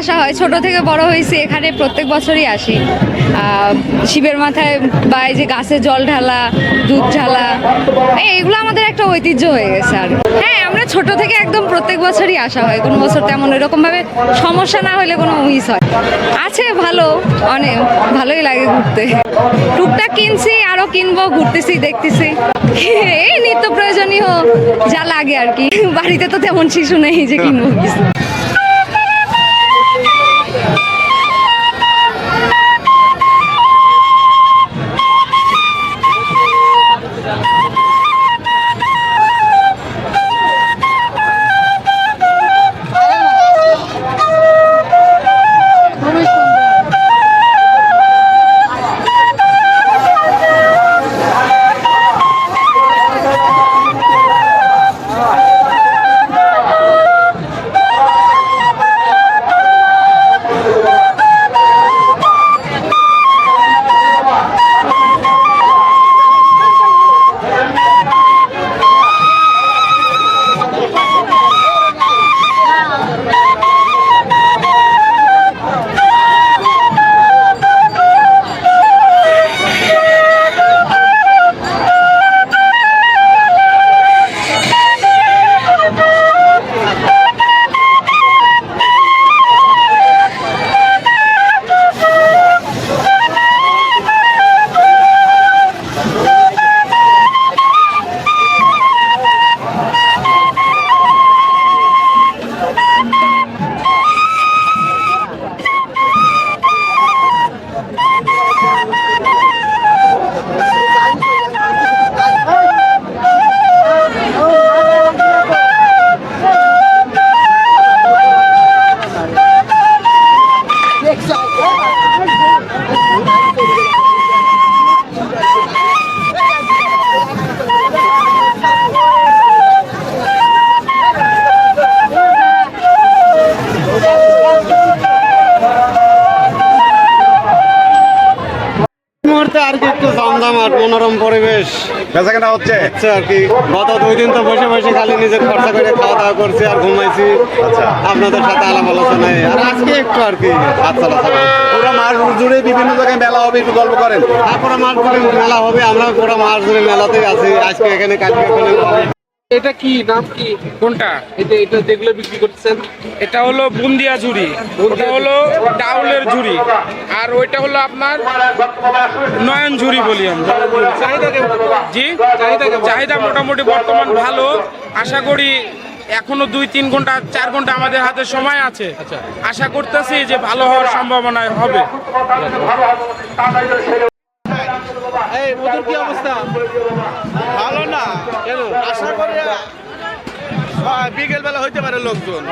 আসা হয়, ছোট থেকে বড় হয়েছি এখানে, প্রত্যেক বছরই আসি। শিবের মাথায় বা এই যে গাছে জল ঢালা, দুধ ঢালা, এগুলো আমাদের একটা ঐতিহ্য হয়ে গেছে। আর হ্যাঁ, আমরা ছোট থেকে একদম প্রত্যেক বছরই আসা হয়, কোনো বছর তেমন এরকমভাবে সমস্যা না হলে কোনো মিস হয়। আছে ভালো, অনেক ভালোই লাগে ঘুরতে। টুকটাক কিনছি, আরো কিনবো, ঘুরতেছি, দেখতেছি, এই নিত্য প্রয়োজনীয় যা লাগে আর কি। বাড়িতে তো তেমন শিশু নেই যে কিনবো কিছু। মুহূর্তে আর কি একটু জমজমাট মনোরম পরিবেশ বেচাকেনা হচ্ছে আর কি। গত 2 দিন তো বসে বসে খালি নিজের খরচা করে খাওয়া দাওয়া করছি আর ঘুমাইছি। আচ্ছা, আপনাদের সাথে আলাপ আলোচনায় আর আজকে একটু আর কি হাত চালাচাল। পুরো মাস জুড়ে বিভিন্ন জায়গায় মেলা হবে, একটু গল্প করেন। পুরো মাস জুড়ে মেলা হবে, আমরা পুরো মাস জুড়ে মেলাতেই আছি। আজকে এখানে, কালকে ওখানে। এটা কি নাম কি? কোনটা? এটা যেগুলো বিক্রি করতেছেন, এটা হলো বুন্দিয়া ঝুড়ি, ওটা হলো ডাউলের ঝুড়ি, আর ওইটা হলো আপনার নয়ন ঝুড়ি বলি আমরা। জি, চাহিদা মোটামুটি বর্তমান ভালো। আশা করি এখনো 2-3 ঘন্টা 4 ঘন্টা আমাদের হাতে সময় আছে। আশা করতেছি যে ভালো হওয়ার সম্ভাবনা হবে। এই মধুর কি অবস্থা? ভালো না কেন? আশা করি বিকেল বেলা হইতে পারে লোকজন।